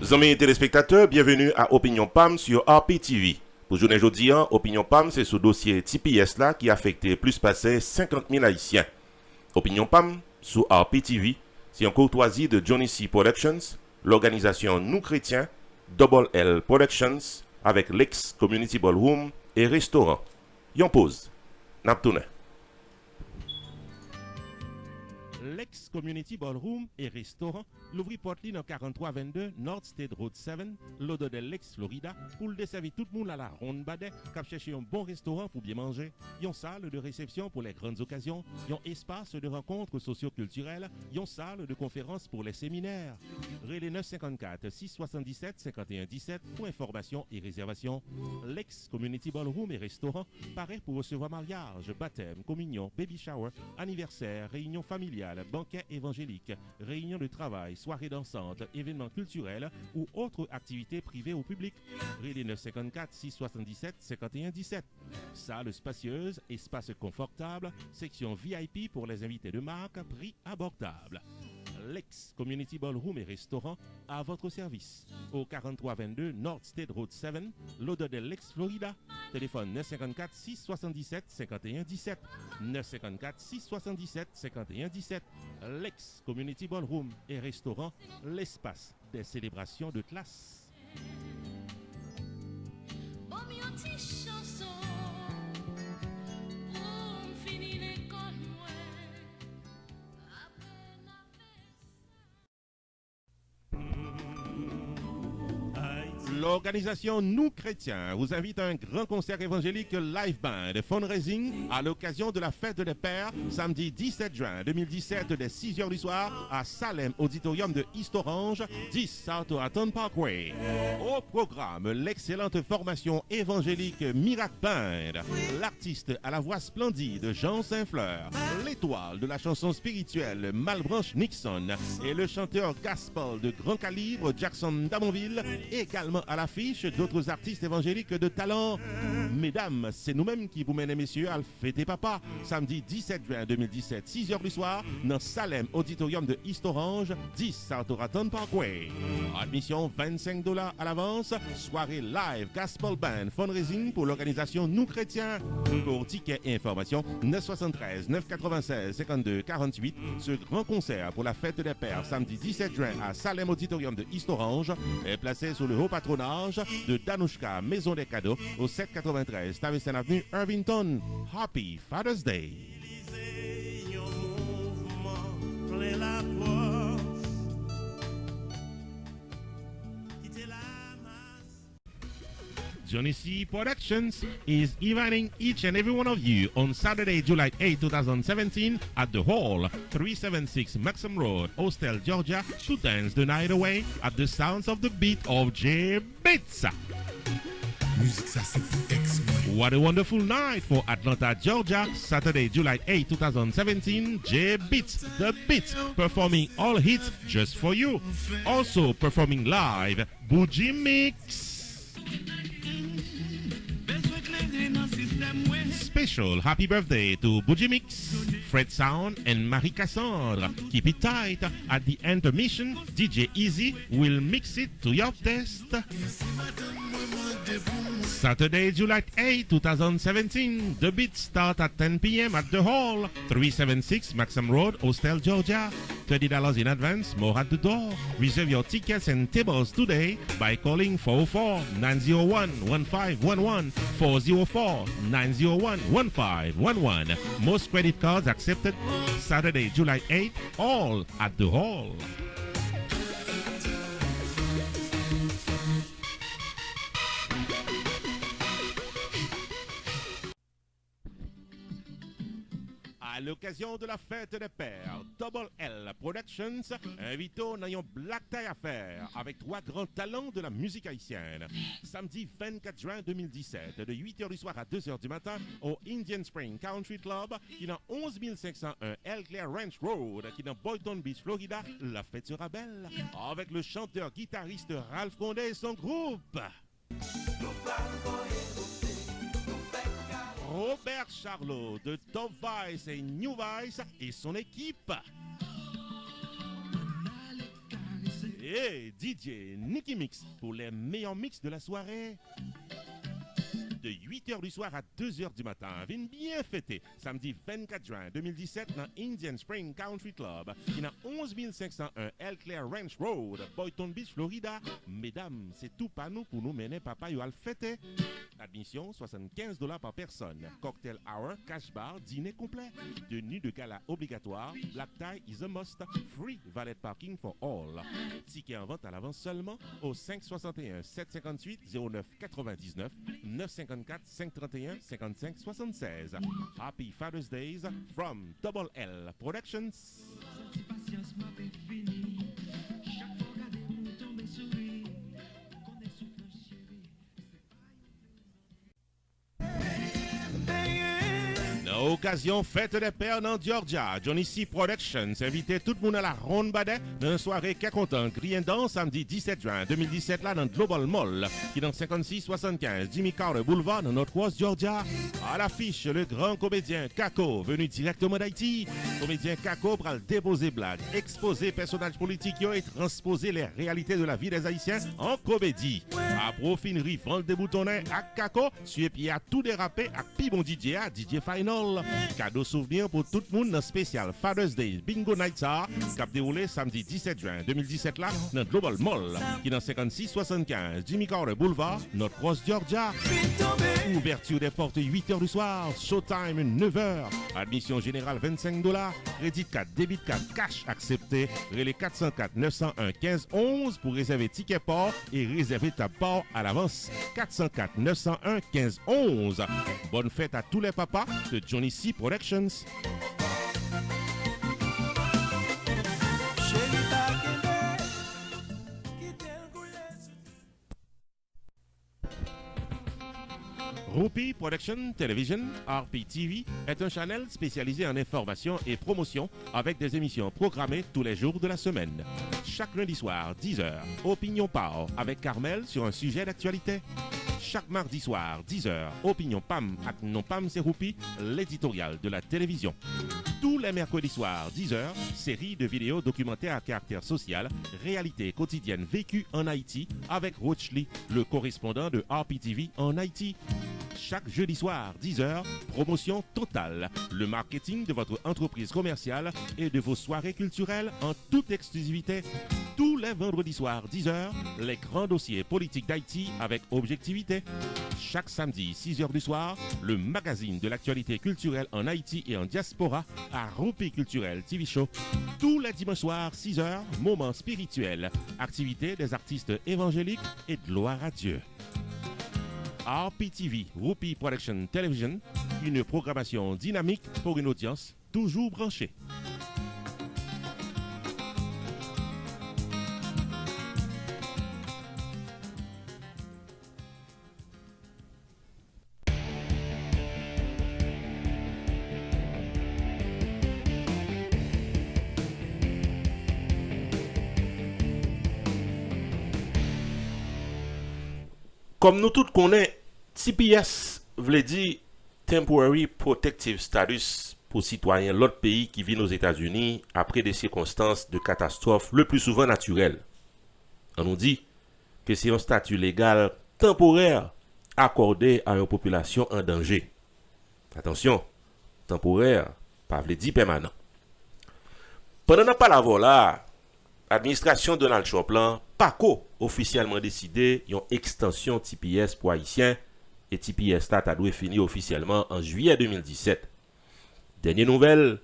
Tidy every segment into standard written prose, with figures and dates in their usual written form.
Amis téléspectateurs, bienvenue à Opinion PAM sur RPTV. Pour journée aujourd'hui, Opinion PAM, c'est ce dossier TPS là qui a affecté plus passé 50 000 Haïtiens. Opinion PAM sur RPTV, c'est une courtoisie de Johnny C. Productions, l'organisation Nous Chrétiens, Double L Productions, avec l'ex Community Ballroom et restaurant. Yon pause. Naptoune. L'ex-Community Ballroom et restaurant l'ouvrit porte dans 4322 North State Road 7, l'odeur de l'ex-Florida, pour le desservir tout le monde à la ronde badet, qui chercher un bon restaurant pour bien manger, une salle de réception pour les grandes occasions, un espace de rencontres socio-culturelles, une salle de conférences pour les séminaires. Relais 954 677 5117 pour information et réservation. L'ex-Community Ballroom et restaurant paraît pour recevoir mariage, baptême, communion, baby shower, anniversaire, réunion familiale, banquet évangélique, réunion de travail, soirée dansante, événements culturels ou autres activités privées au public. Relais 954 677 5117. Salle spacieuse, espace confortable, section VIP pour les invités de marque, prix abordable. L'ex-Community Ballroom et restaurant à votre service. Au 4322 North State Road 7, l'odeur de l'ex-Florida. Téléphone 954 677 5117. 954 677 5117. L'ex-Community Ballroom et restaurant, l'espace des célébrations de classe. L'organisation Nous Chrétiens vous invite à un grand concert évangélique live band fundraising à l'occasion de la fête des Pères, samedi 17 juin 2017 dès 6h du soir à Salem Auditorium de East Orange, 10 South Oraton Parkway. Au programme, l'excellente formation évangélique Miracle Band, l'artiste à la voix splendide Jean Saint-Fleur, l'étoile de la chanson spirituelle Malbranche Nixon et le chanteur gospel de grand calibre Jackson Damonville, également à l'affiche d'autres artistes évangéliques de talent. Mesdames, c'est nous-mêmes qui vous menons, messieurs, à fêter papa. Samedi 17 juin 2017, 6h du soir, dans Salem Auditorium de East Orange, 10 South Oraton Parkway. Admission $25 à l'avance. Soirée live Gospel Band Fundraising pour l'organisation Nous Chrétiens. Pour tickets et informations, 973 996 52 48. Ce grand concert pour la fête des Pères, samedi 17 juin à Salem Auditorium de East Orange, est placé sous le haut patronage de Danushka Maison des Cadeaux au 793 Stuyvesant Avenue, Irvington. Happy Father's Day. Johnny C. Productions is inviting each and every one of you on Saturday, July 8, 2017 at the Hall, 376 Maxim Road, Austell, Georgia, to dance the night away at the sounds of the beat of J Beats. What a wonderful night for Atlanta, Georgia, Saturday, July 8, 2017, J Beats, The Beats, performing all hits just for you. Also performing live, Bougie Mix. Special happy birthday to Bougie Mix, Fred Sound, and Marie Cassandre. Keep it tight. At the intermission, DJ Easy will mix it to your taste. Saturday, July 8, 2017. The beats start at 10 p.m. at the Hall, 376 Maxim Road, Austell, Georgia. $30 in advance, more at the door. Reserve your tickets and tables today by calling 404-901-1511, 404-901-1511. Most credit cards accepted. Saturday, July 8, all at the Hall. À l'occasion de la fête des Pères, Double L Productions invite dans un black tie affaire avec trois grands talents de la musique haïtienne. Samedi 24 juin 2017, de 8h du soir à 2h du matin, au Indian Spring Country Club, qui est dans 11501 El Claire Ranch Road, qui est dans Boynton Beach, Florida. La fête sera belle avec le chanteur-guitariste Ralph Condé et son groupe. Robert Charlot de Top Vice et New Vice et son équipe. et DJ Nicky Mix pour les meilleurs mix de la soirée. De 8h du soir à 2h du matin. Viens bien fêter samedi 24 juin 2017 dans Indian Spring Country Club qui est 11 501 El Claire Ranch Road, Boynton Beach, Florida. Mesdames, c'est tout pas nous pour nous mener papa yo al fêter. Admission $75 par personne. Cocktail hour, cash bar, dîner complet. Tenue de gala obligatoire. Black tie is a must. Free valet parking for all. Ticket en vente à l'avance seulement au 561 758 09 99 954 531 55 76. Happy Father's Days from Double L Productions. Occasion fête des pères dans Georgia, Johnny C Productions invité tout le monde à la ronde badet dans une soirée qui est content, criant dans samedi 17 juin 2017 là dans Global Mall qui est dans 5675 Jimmy Carter Boulevard dans Northwest Georgia. À l'affiche le grand comédien Kako venu directement d'Haïti. Comédien Kako pour déposer blagues, exposer personnages politiques et transposer les réalités de la vie des Haïtiens en comédie. À profinerie vente des boutonnets à Kako, suivi pied à tout dérapé à Pibon DJ à DJ Final. Cadeau souvenir pour tout le monde dans spécial Father's Day Bingo Night Star qui a déroulé samedi 17 juin 2017 là dans Global Mall qui est dans 5675 Jimmy Carter Boulevard, Northwest Georgia. Ouverture des portes 8h du soir, showtime 9h. Admission générale $25. Crédit card, débit card, cash accepté. Relais 404 901 15 11 pour réserver ticket port et réserver ta part à l'avance. 404 901 15 11. Bonne fête à tous les papas de Johnny C Productions. Rupi Production Television, RPTV, est un channel spécialisé en information et promotion avec des émissions programmées tous les jours de la semaine. Chaque lundi soir, 10h, Opinion Power avec Carmel sur un sujet d'actualité. Chaque mardi soir, 10h, Opinion Pam avec Non Pam c'est Rupi, l'éditorial de la télévision. Tous les mercredis soirs, 10h, série de vidéos documentaires à caractère social, réalité quotidienne vécue en Haïti avec Roach Lee, le correspondant de RPTV en Haïti. Chaque jeudi soir, 10h, promotion totale. Le marketing de votre entreprise commerciale et de vos soirées culturelles en toute exclusivité. Tous les vendredis soirs, 10h, les grands dossiers politiques d'Haïti avec objectivité. Chaque samedi, 6h du soir, le magazine de l'actualité culturelle en Haïti et en diaspora à Rupi Culturel TV Show. Tous les dimanches soirs, 6h, moments spirituels, activités des artistes évangéliques et de gloire à Dieu. RPTV, Rupi Production Television, une programmation dynamique pour une audience toujours branchée. Comme nous tous connaissons, TPS veut dire Temporary Protective Status pour citoyens de l'autre pays qui vivent aux États-Unis après des circonstances de catastrophe le plus souvent naturelles. On nous dit que c'est un statut légal temporaire accordé à une population en danger. Attention, temporaire, pas veut dire permanent. Pendant la parole là, l'administration Donald Trump là, PACO officiellement décidé une extension TPS pour Haïtiens et TPS là a dû finir officiellement en juillet 2017. Dernière nouvelle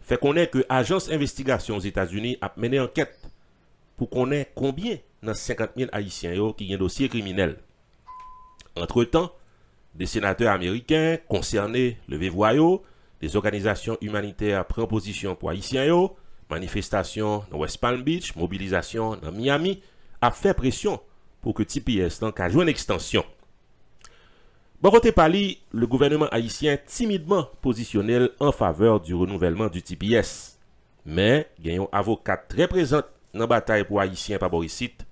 fait connaître que l'agence d'investigation aux États-Unis a mené enquête pour connaître combien dans 50 000 Haïtiens qui ont un dossier criminel. Entre-temps, des sénateurs américains concernés levés voix, des organisations humanitaires prennent position pour Haïtiens, manifestation dans West Palm Beach, mobilisation dans Miami, a fait pression pour que TPS n'ait joué une extension. Bon côté Pali, le gouvernement haïtien timidement positionnel en faveur du renouvellement du TPS. Mais, il y a un avocat très présent dans la bataille pour Haïtiens par Borisite,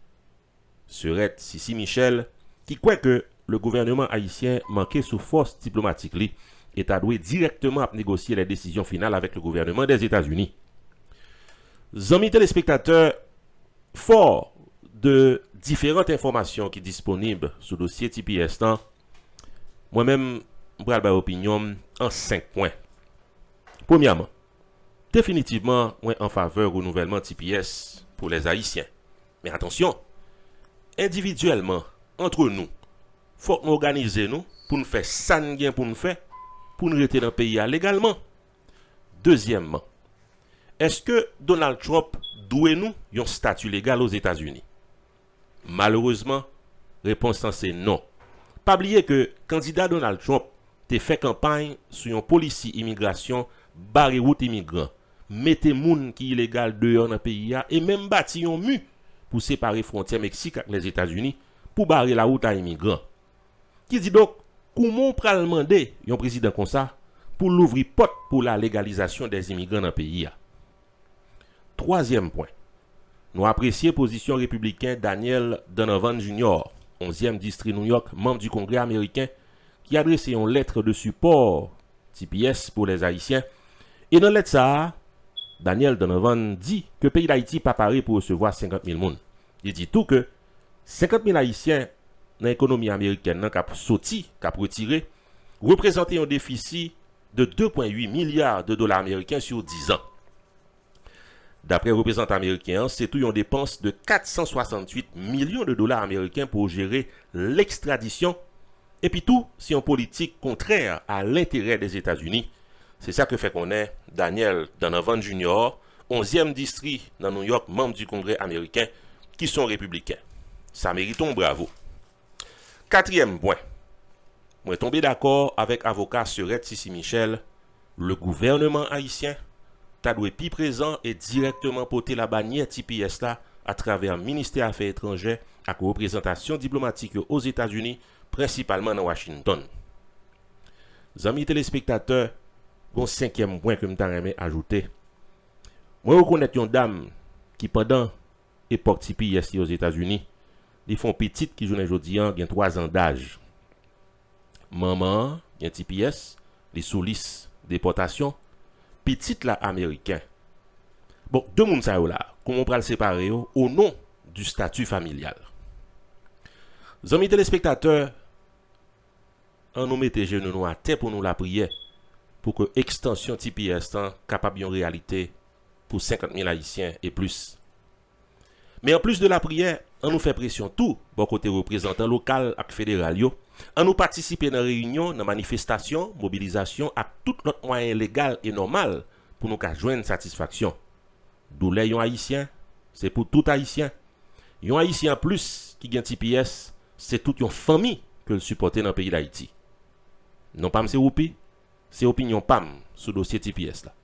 serait Sissi Michel, qui croit que le gouvernement haïtien manquait sous force diplomatique et a doué directement à négocier les décisions finales avec le gouvernement des États-Unis. Amis téléspectateurs, fort de différentes informations qui sont disponibles sur le dossier TPS, moi-même, je vais avoir opinion en 5 points. Premièrement, définitivement, moi en faveur du renouvellement TPS pour les Haïtiens. Mais attention, individuellement, entre nous, il faut nous organiser nous pour nous faire ça pour nous faire, pour nous rester dans le pays légalement. Deuxièmement, est-ce que Donald Trump doit nous un statut légal aux États-Unis? Malheureusement, réponse c'est non. Pas oublier que candidat Donald Trump a fait campagne sur une policy immigration barre route immigrants, mettez moun qui illégal dehors dans le pays et même bâti un mur pour séparer frontière Mexique avec les États-Unis pour barrer la route à immigrants. Qui dit donc comment on peut demander un président comme ça pour l'ouvrir porte pour la légalisation des immigrants dans le pays? Troisième point, nous apprécions la position républicaine Daniel Donovan Jr., 11e district New York, membre du Congrès américain, qui a adressé une lettre de support TPS pour les Haïtiens. Et dans la lettre ça, Daniel Donovan dit que le pays d'Haïti n'est pas paré pour recevoir 50 000 personnes. Il dit tout que 50 000 Haïtiens dans l'économie américaine qui a sorti, qui a retiré, représentent un déficit de 2,8 milliards de dollars américains sur 10 ans. D'après le représentant américain, c'est tout une dépense de 468 millions de dollars américains pour gérer l'extradition. Et puis tout, c'est une politique contraire à l'intérêt des États-Unis. C'est ça que fait qu'on est Daniel Donovan Jr., 11e district dans New York, membre du Congrès américain, qui sont républicains. Ça mérite un bravo. Quatrième point. Moi tombé d'accord avec avocat Serette Sissi Michel, le gouvernement haïtien doit être présent et directement porter la bannière TPS là à travers le ministère des Affaires étrangères avec représentation diplomatique aux États-Unis, principalement dans Washington. Amis téléspectateurs, un cinquième point que je t'aimerais ajouter. Moi, je connais une dame qui, pendant l'époque TPS aux États-Unis, ils font petite qui, aujourd'hui, a 3 ans d'âge. Maman, il y a TPS, les sous liste déportation. Petite là américain. Bon, deux moun sa yo là, comment on peut le séparer au nom du statut familial. Amis téléspectateurs, on nous mette genoux à terre pour nous la prière pour que extension TPS capable en réalité pour 50 000 Haïtiens et plus. Mais en plus de la prière, on nous fait pression tout, bon côté représentant local et fédéral yo, on nous participer dans réunion, dans manifestation, mobilisation à tout notre moyen légal et normal pour nous joindre satisfaction. Douleur yon haïtien, c'est pour tout haïtien. Yon haïtien plus qui gagne TPS, c'est toute une famille que le supporter dans le pays d'Haïti. Non pas M. Woupi, c'est opinion PAM sur le dossier TPS là.